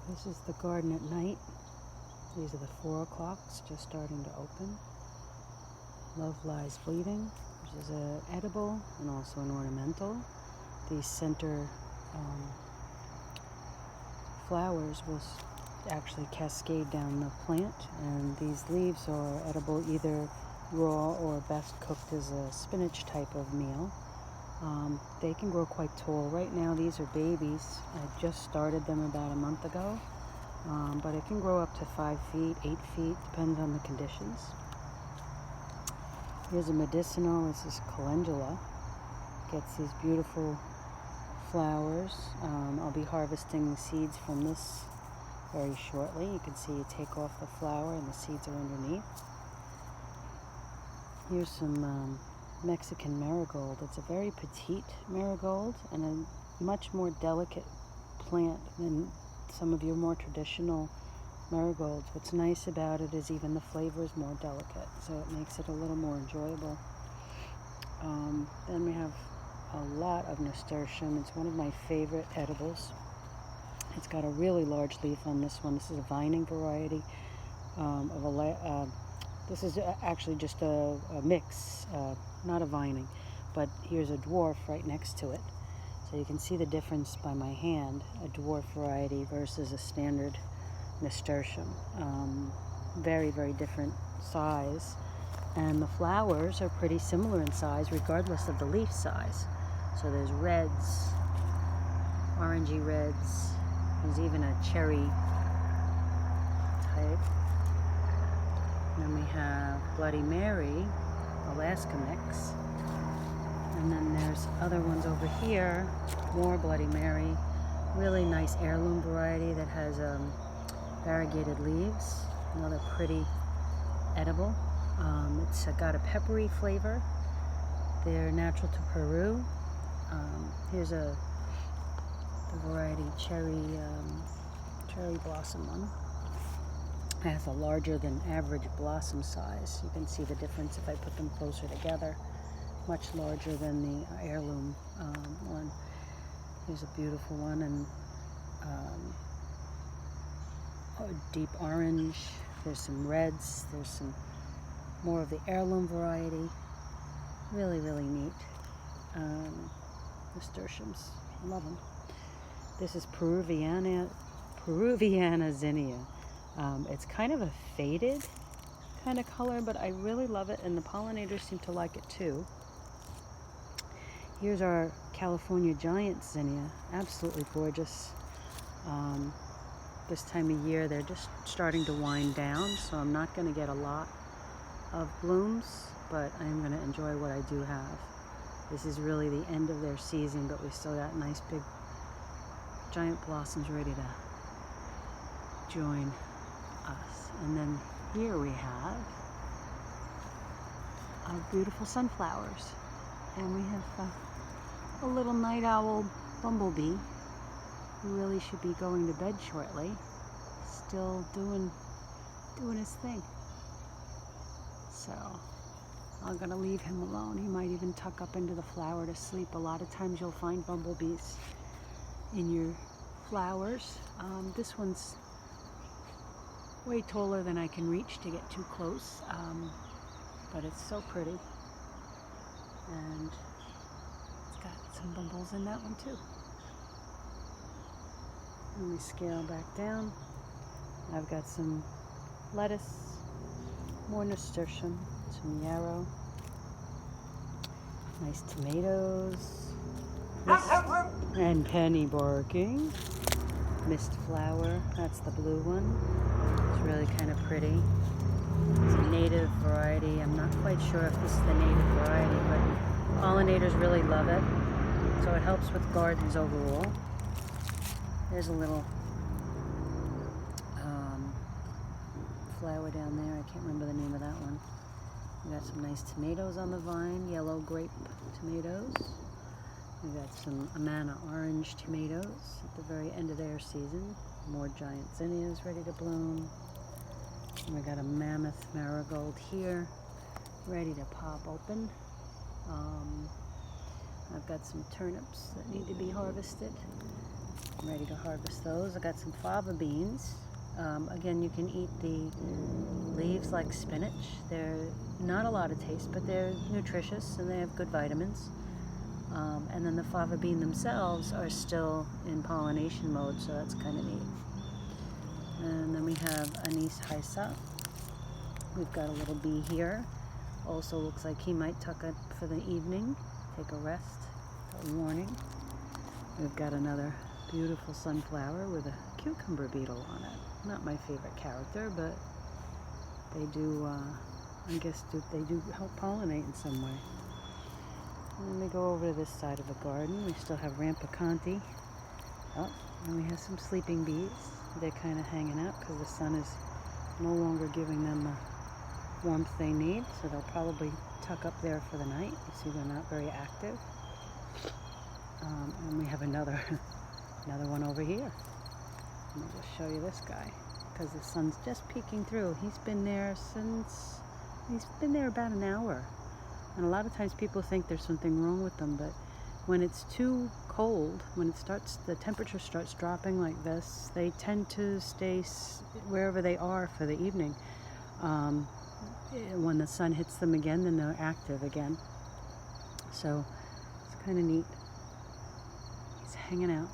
This is the garden at night. These are the 4 o'clocks just starting to open. Love Lies Bleeding, which is an edible and also an ornamental. These center flowers will actually cascade down the plant, and these leaves are edible either raw or best cooked as a spinach type of meal. They can grow quite tall. Right now these are babies. I just started them about a month ago, but it can grow up to 5 feet, 8 feet, depends on the conditions. Here's a medicinal. This is calendula. Gets these beautiful flowers. I'll be harvesting the seeds from this very shortly. You can see you take off the flower and the seeds are underneath. Here's some Mexican marigold. It's a very petite marigold and a much more delicate plant than some of your more traditional marigolds. What's nice about it is even the flavor is more delicate, so it makes it a little more enjoyable. Then we have a lot of nasturtium. It's one of my favorite edibles. It's got a really large leaf on this one. This is a vining variety this is actually just a mix, not a vining, but here's a dwarf right next to it. So you can see the difference by my hand, a dwarf variety versus a standard nasturtium. Very, very different size. And the flowers are pretty similar in size regardless of the leaf size. So there's reds, orangey reds, there's even a cherry type. Then we have Bloody Mary, Alaska mix. And then there's other ones over here, more Bloody Mary, really nice heirloom variety that has variegated leaves, another pretty edible. It's got a peppery flavor. They're natural to Peru. Here's the variety cherry blossom one. It has a larger than average blossom size. You can see the difference if I put them closer together. Much larger than the heirloom one. Here's a beautiful one, and deep orange. There's some reds. There's some more of the heirloom variety. Really, really neat. Nasturtiums, love them. This is Peruviana zinnia. It's kind of a faded kind of color, but I really love it, and the pollinators seem to like it too. Here's our California giant zinnia, absolutely gorgeous. This time of year they're just starting to wind down, so I'm not going to get a lot of blooms, but I'm going to enjoy what I do have. This is really the end of their season, but we still got nice big giant blossoms ready to join us. And then here we have beautiful sunflowers, and we have a little night owl bumblebee who really should be going to bed shortly, still doing his thing. So I'm gonna leave him alone. He might even tuck up into the flower to sleep. A lot of times you'll find bumblebees in your flowers. This one's way taller than I can reach to get too close, but it's so pretty, and it's got some bumbles in that one too. And we scale back down. I've got some lettuce, more nasturtium, some yarrow, nice tomatoes, and penny barking. Mist flower, that's the blue one. It's really kind of pretty. It's a native variety. I'm not quite sure if this is the native variety, but pollinators really love it. So it helps with gardens overall. There's a little flower down there. I can't remember the name of that one. We got some nice tomatoes on the vine, yellow grape tomatoes. We got some Amana orange tomatoes at the very end of their season. More giant zinnias ready to bloom. And we got a mammoth marigold here, ready to pop open. I've got some turnips that need to be harvested. I'm ready to harvest those. I got some fava beans. Again, you can eat the leaves like spinach. They're not a lot of taste, but they're nutritious and they have good vitamins. And then the fava bean themselves are still in pollination mode, so that's kind of neat. And then we have anise hyssop. We've got a little bee here. Also looks like he might tuck up for the evening, take a rest, a warning. We've got another beautiful sunflower with a cucumber beetle on it. Not my favorite character, but they do, I guess they do help pollinate in some way. And then we go over to this side of the garden. We still have rampicanti. Oh, and we have some sleeping bees. They're kind of hanging out because the sun is no longer giving them the warmth they need, so they'll probably tuck up there for the night. You see they're not very active. And we have another one over here. Let me just show you this guy because the sun's just peeking through. He's been there about an hour. And a lot of times people think there's something wrong with them, but when it's too cold, when the temperature starts dropping like this, they tend to stay wherever they are for the evening. When the sun hits them again, then they're active again. So it's kind of neat. He's hanging out.